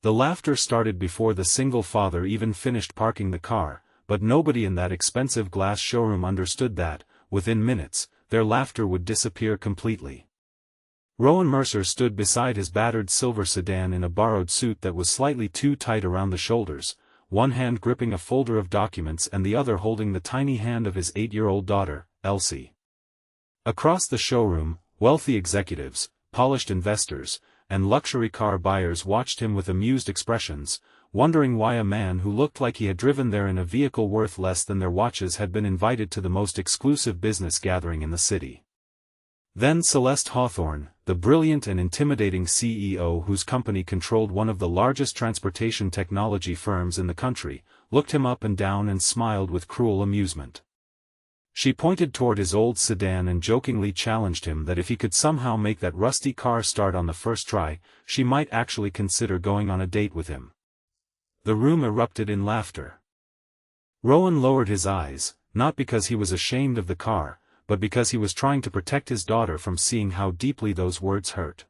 The laughter started before the single father even finished parking the car, but nobody in that expensive glass showroom understood that, within minutes, their laughter would disappear completely. Rowan Mercer stood beside his battered silver sedan in a borrowed suit that was slightly too tight around the shoulders, one hand gripping a folder of documents and the other holding the tiny hand of his 8-year-old daughter, Elsie. Across the showroom, wealthy executives, polished investors, and luxury car buyers watched him with amused expressions, wondering why a man who looked like he had driven there in a vehicle worth less than their watches had been invited to the most exclusive business gathering in the city. Then Celeste Hawthorne, the brilliant and intimidating CEO whose company controlled one of the largest transportation technology firms in the country, looked him up and down and smiled with cruel amusement. She pointed toward his old sedan and jokingly challenged him that if he could somehow make that rusty car start on the first try, she might actually consider going on a date with him. The room erupted in laughter. Rowan lowered his eyes, not because he was ashamed of the car, but because he was trying to protect his daughter from seeing how deeply those words hurt.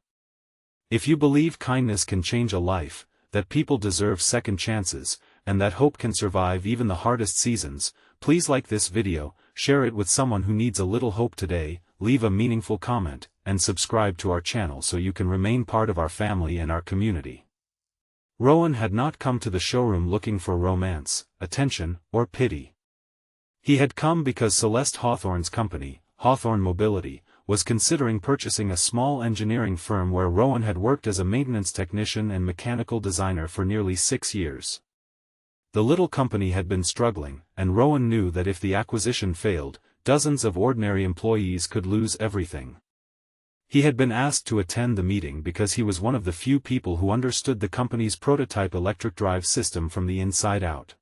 If you believe kindness can change a life, that people deserve second chances, and that hope can survive even the hardest seasons, please like this video, share it with someone who needs a little hope today, leave a meaningful comment, and subscribe to our channel so you can remain part of our family and our community. Rowan had not come to the showroom looking for romance, attention, or pity. He had come because Celeste Hawthorne's company, Hawthorne Mobility, was considering purchasing a small engineering firm where Rowan had worked as a maintenance technician and mechanical designer for nearly 6 years. The little company had been struggling, and Rowan knew that if the acquisition failed, dozens of ordinary employees could lose everything. He had been asked to attend the meeting because he was one of the few people who understood the company's prototype electric drive system from the inside out.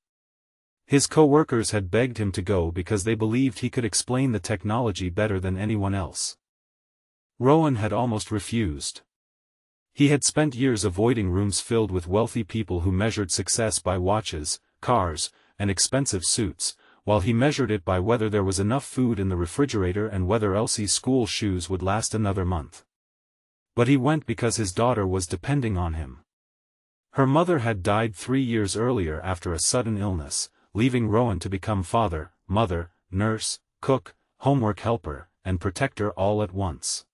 His co-workers had begged him to go because they believed he could explain the technology better than anyone else. Rowan had almost refused. He had spent years avoiding rooms filled with wealthy people who measured success by watches, cars, and expensive suits, while he measured it by whether there was enough food in the refrigerator and whether Elsie's school shoes would last another month. But he went because his daughter was depending on him. Her mother had died 3 years earlier after a sudden illness, leaving Rowan to become father, mother, nurse, cook, homework helper, and protector all at once.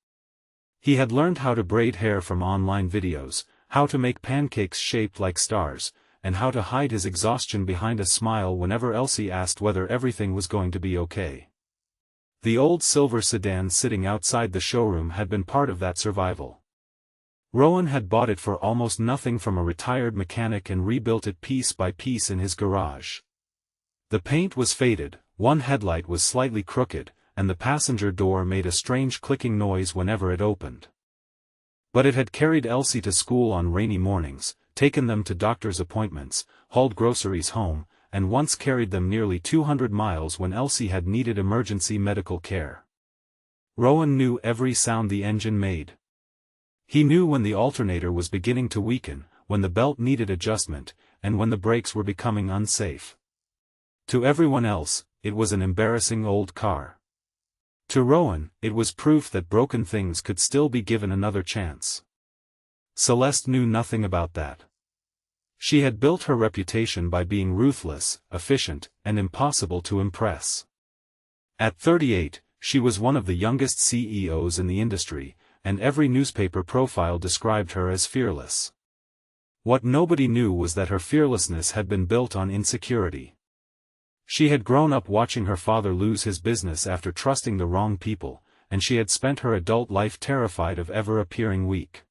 He had learned how to braid hair from online videos, how to make pancakes shaped like stars, and how to hide his exhaustion behind a smile whenever Elsie asked whether everything was going to be okay. The old silver sedan sitting outside the showroom had been part of that survival. Rowan had bought it for almost nothing from a retired mechanic and rebuilt it piece by piece in his garage. The paint was faded, one headlight was slightly crooked, and the passenger door made a strange clicking noise whenever it opened. But it had carried Elsie to school on rainy mornings, taken them to doctor's appointments, hauled groceries home, and once carried them nearly 200 miles when Elsie had needed emergency medical care. Rowan knew every sound the engine made. He knew when the alternator was beginning to weaken, when the belt needed adjustment, and when the brakes were becoming unsafe. To everyone else, it was an embarrassing old car. To Rowan, it was proof that broken things could still be given another chance. Celeste knew nothing about that. She had built her reputation by being ruthless, efficient, and impossible to impress. At 38, she was one of the youngest CEOs in the industry, and every newspaper profile described her as fearless. What nobody knew was that her fearlessness had been built on insecurity. She had grown up watching her father lose his business after trusting the wrong people, and she had spent her adult life terrified of ever appearing weak.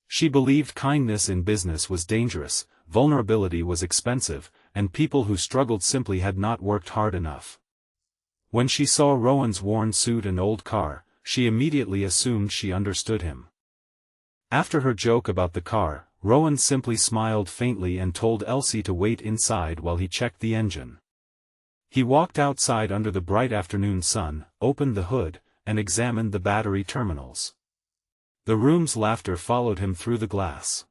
She believed kindness in business was dangerous, vulnerability was expensive, and people who struggled simply had not worked hard enough. When she saw Rowan's worn suit and old car, she immediately assumed she understood him. After her joke about the car, Rowan simply smiled faintly and told Elsie to wait inside while he checked the engine. He walked outside under the bright afternoon sun, opened the hood, and examined the battery terminals. The room's laughter followed him through the glass.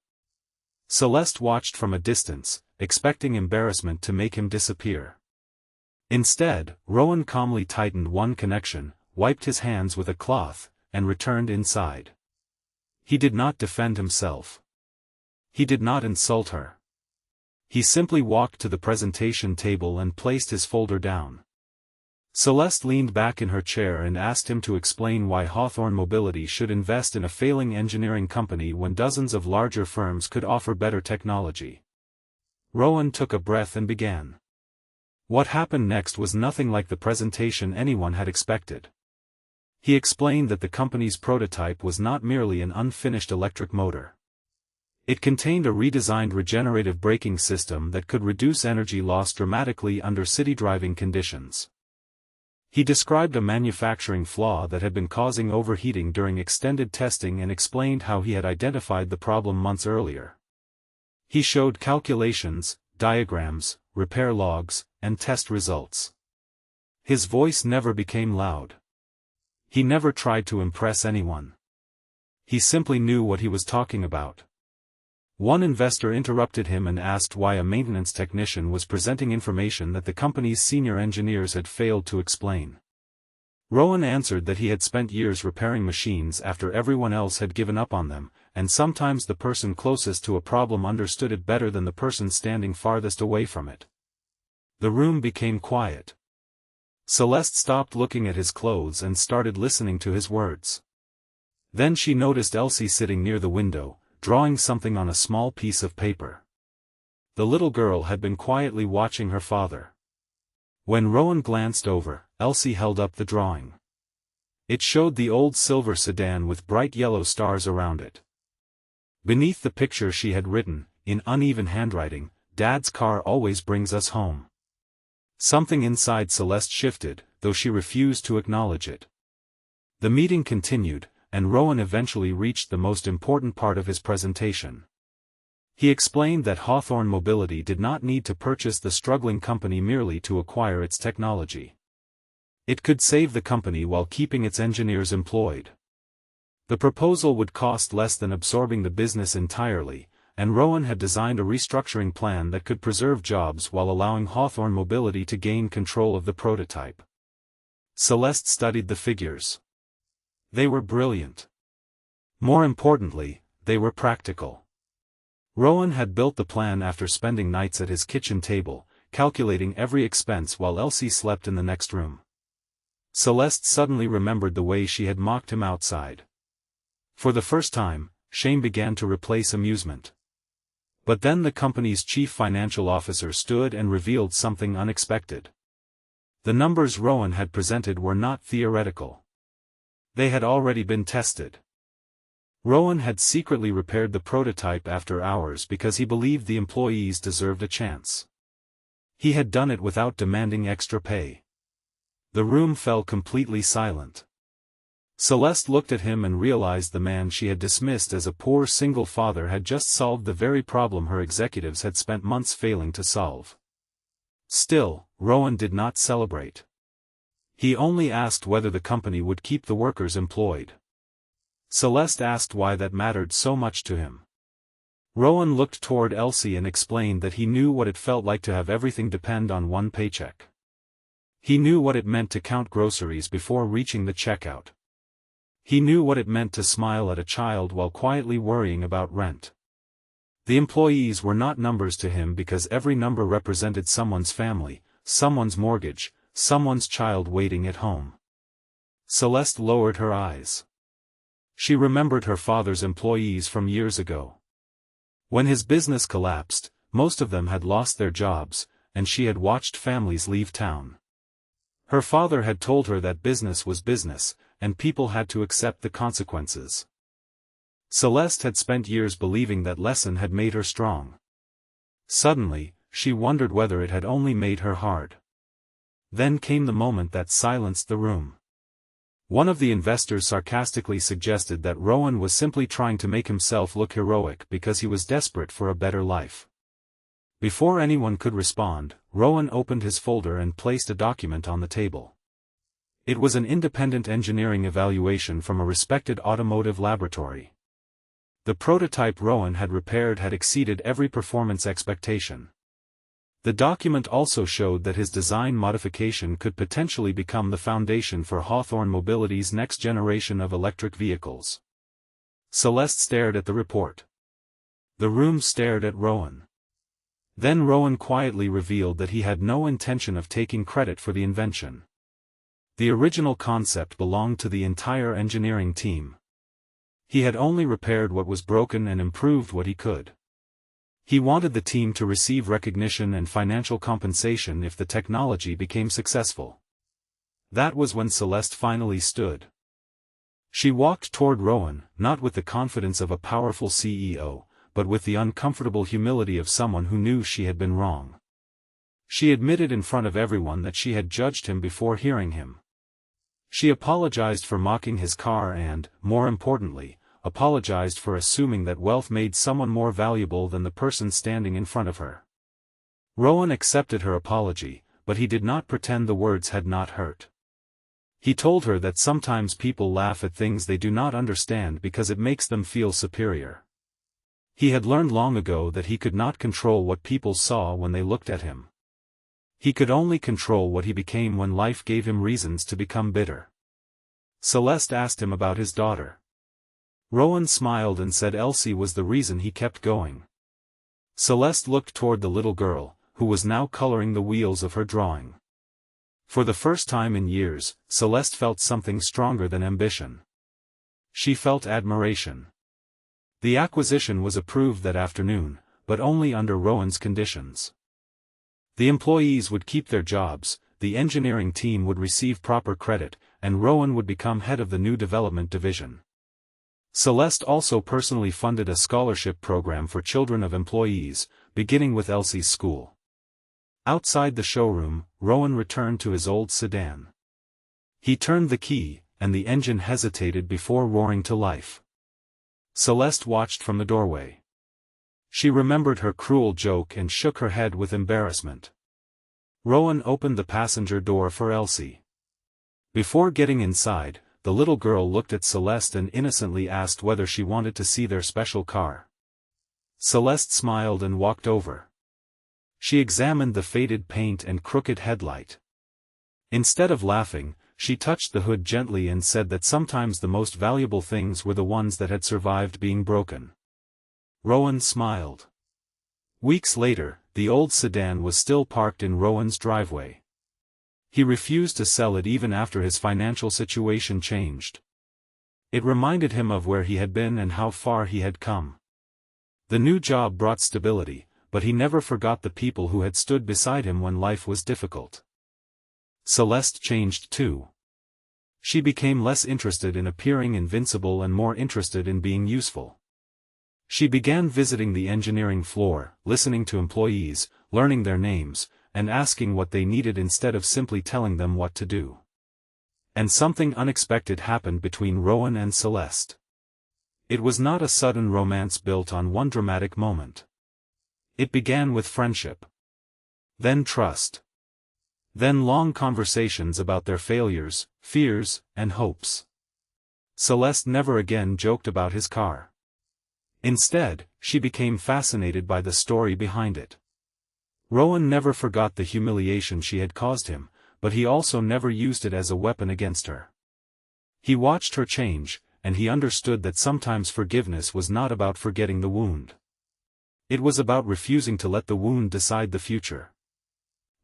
Celeste watched from a distance, expecting embarrassment to make him disappear. Instead, Rowan calmly tightened one connection, wiped his hands with a cloth, and returned inside. He did not defend himself. He did not insult her. He simply walked to the presentation table and placed his folder down. Celeste leaned back in her chair and asked him to explain why Hawthorne Mobility should invest in a failing engineering company when dozens of larger firms could offer better technology. Rowan took a breath and began. What happened next was nothing like the presentation anyone had expected. He explained that the company's prototype was not merely an unfinished electric motor. It contained a redesigned regenerative braking system that could reduce energy loss dramatically under city driving conditions. He described a manufacturing flaw that had been causing overheating during extended testing and explained how he had identified the problem months earlier. He showed calculations, diagrams, repair logs, and test results. His voice never became loud. He never tried to impress anyone. He simply knew what he was talking about. One investor interrupted him and asked why a maintenance technician was presenting information that the company's senior engineers had failed to explain. Rowan answered that he had spent years repairing machines after everyone else had given up on them, and sometimes the person closest to a problem understood it better than the person standing farthest away from it. The room became quiet. Celeste stopped looking at his clothes and started listening to his words. Then she noticed Elsie sitting near the window, drawing something on a small piece of paper. The little girl had been quietly watching her father. When Rowan glanced over, Elsie held up the drawing. It showed the old silver sedan with bright yellow stars around it. Beneath the picture she had written, in uneven handwriting, "Dad's car always brings us home." Something inside Celeste shifted, though she refused to acknowledge it. The meeting continued, and Rowan eventually reached the most important part of his presentation. He explained that Hawthorne Mobility did not need to purchase the struggling company merely to acquire its technology. It could save the company while keeping its engineers employed. The proposal would cost less than absorbing the business entirely, and Rowan had designed a restructuring plan that could preserve jobs while allowing Hawthorne Mobility to gain control of the prototype. Celeste studied the figures. They were brilliant. More importantly, they were practical. Rowan had built the plan after spending nights at his kitchen table, calculating every expense while Elsie slept in the next room. Celeste suddenly remembered the way she had mocked him outside. For the first time, shame began to replace amusement. But then the company's chief financial officer stood and revealed something unexpected. The numbers Rowan had presented were not theoretical. They had already been tested. Rowan had secretly repaired the prototype after hours because he believed the employees deserved a chance. He had done it without demanding extra pay. The room fell completely silent. Celeste looked at him and realized the man she had dismissed as a poor single father had just solved the very problem her executives had spent months failing to solve. Still, Rowan did not celebrate. He only asked whether the company would keep the workers employed. Celeste asked why that mattered so much to him. Rowan looked toward Elsie and explained that he knew what it felt like to have everything depend on one paycheck. He knew what it meant to count groceries before reaching the checkout. He knew what it meant to smile at a child while quietly worrying about rent. The employees were not numbers to him because every number represented someone's family, someone's mortgage, someone's child waiting at home. Celeste lowered her eyes. She remembered her father's employees from years ago. When his business collapsed, most of them had lost their jobs, and she had watched families leave town. Her father had told her that business was business, and people had to accept the consequences. Celeste had spent years believing that lesson had made her strong. Suddenly, she wondered whether it had only made her hard. Then came the moment that silenced the room. One of the investors sarcastically suggested that Rowan was simply trying to make himself look heroic because he was desperate for a better life. Before anyone could respond, Rowan opened his folder and placed a document on the table. It was an independent engineering evaluation from a respected automotive laboratory. The prototype Rowan had repaired had exceeded every performance expectation. The document also showed that his design modification could potentially become the foundation for Hawthorne Mobility's next generation of electric vehicles. Celeste stared at the report. The room stared at Rowan. Then Rowan quietly revealed that he had no intention of taking credit for the invention. The original concept belonged to the entire engineering team. He had only repaired what was broken and improved what he could. He wanted the team to receive recognition and financial compensation if the technology became successful. That was when Celeste finally stood. She walked toward Rowan, not with the confidence of a powerful CEO, but with the uncomfortable humility of someone who knew she had been wrong. She admitted in front of everyone that she had judged him before hearing him. She apologized for mocking his car and, more importantly, apologized for assuming that wealth made someone more valuable than the person standing in front of her. Rowan accepted her apology, but he did not pretend the words had not hurt. He told her that sometimes people laugh at things they do not understand because it makes them feel superior. He had learned long ago that he could not control what people saw when they looked at him. He could only control what he became when life gave him reasons to become bitter. Celeste asked him about his daughter. Rowan smiled and said Elsie was the reason he kept going. Celeste looked toward the little girl, who was now coloring the wheels of her drawing. For the first time in years, Celeste felt something stronger than ambition. She felt admiration. The acquisition was approved that afternoon, but only under Rowan's conditions. The employees would keep their jobs, the engineering team would receive proper credit, and Rowan would become head of the new development division. Celeste also personally funded a scholarship program for children of employees, beginning with Elsie's school. Outside the showroom, Rowan returned to his old sedan. He turned the key, and the engine hesitated before roaring to life. Celeste watched from the doorway. She remembered her cruel joke and shook her head with embarrassment. Rowan opened the passenger door for Elsie. Before getting inside, the little girl looked at Celeste and innocently asked whether she wanted to see their special car. Celeste smiled and walked over. She examined the faded paint and crooked headlight. Instead of laughing, she touched the hood gently and said that sometimes the most valuable things were the ones that had survived being broken. Rowan smiled. Weeks later, the old sedan was still parked in Rowan's driveway. He refused to sell it even after his financial situation changed. It reminded him of where he had been and how far he had come. The new job brought stability, but he never forgot the people who had stood beside him when life was difficult. Celeste changed too. She became less interested in appearing invincible and more interested in being useful. She began visiting the engineering floor, listening to employees, learning their names, and asking what they needed instead of simply telling them what to do. And something unexpected happened between Rowan and Celeste. It was not a sudden romance built on one dramatic moment. It began with friendship. Then trust. Then long conversations about their failures, fears, and hopes. Celeste never again joked about his car. Instead, she became fascinated by the story behind it. Rowan never forgot the humiliation she had caused him, but he also never used it as a weapon against her. He watched her change, and he understood that sometimes forgiveness was not about forgetting the wound. It was about refusing to let the wound decide the future.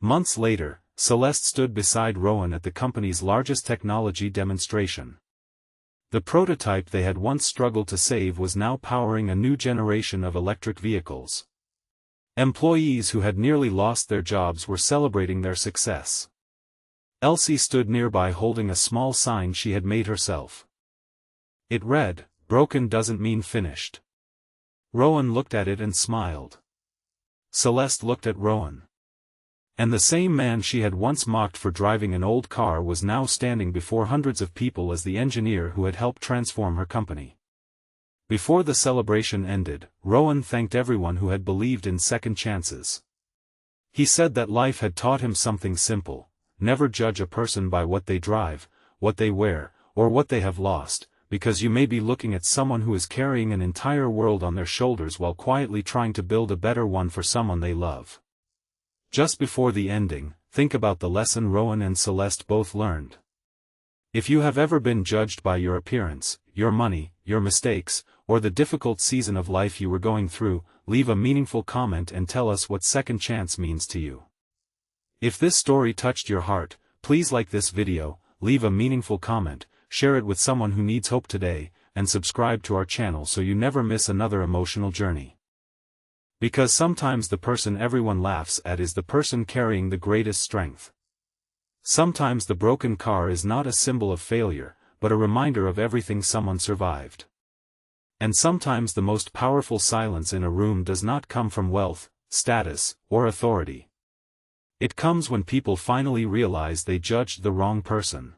Months later, Celeste stood beside Rowan at the company's largest technology demonstration. The prototype they had once struggled to save was now powering a new generation of electric vehicles. Employees who had nearly lost their jobs were celebrating their success. Elsie stood nearby holding a small sign she had made herself. It read, "Broken doesn't mean finished." Rowan looked at it and smiled. Celeste looked at Rowan. And the same man she had once mocked for driving an old car was now standing before hundreds of people as the engineer who had helped transform her company. Before the celebration ended, Rowan thanked everyone who had believed in second chances. He said that life had taught him something simple: never judge a person by what they drive, what they wear, or what they have lost, because you may be looking at someone who is carrying an entire world on their shoulders while quietly trying to build a better one for someone they love. Just before the ending, think about the lesson Rowan and Celeste both learned. If you have ever been judged by your appearance, your money, your mistakes, or the difficult season of life you were going through, leave a meaningful comment and tell us what second chance means to you. If this story touched your heart, please like this video, leave a meaningful comment, share it with someone who needs hope today, and subscribe to our channel so you never miss another emotional journey. Because sometimes the person everyone laughs at is the person carrying the greatest strength. Sometimes the broken car is not a symbol of failure, but a reminder of everything someone survived. And sometimes the most powerful silence in a room does not come from wealth, status, or authority. It comes when people finally realize they judged the wrong person.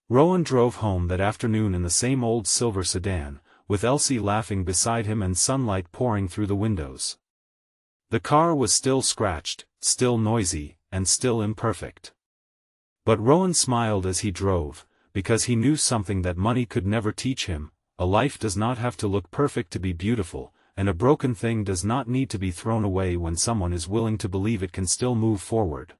Rowan drove home that afternoon in the same old silver sedan, with Elsie laughing beside him and sunlight pouring through the windows. The car was still scratched, still noisy, and still imperfect. But Rowan smiled as he drove, because he knew something that money could never teach him: a life does not have to look perfect to be beautiful, and a broken thing does not need to be thrown away when someone is willing to believe it can still move forward.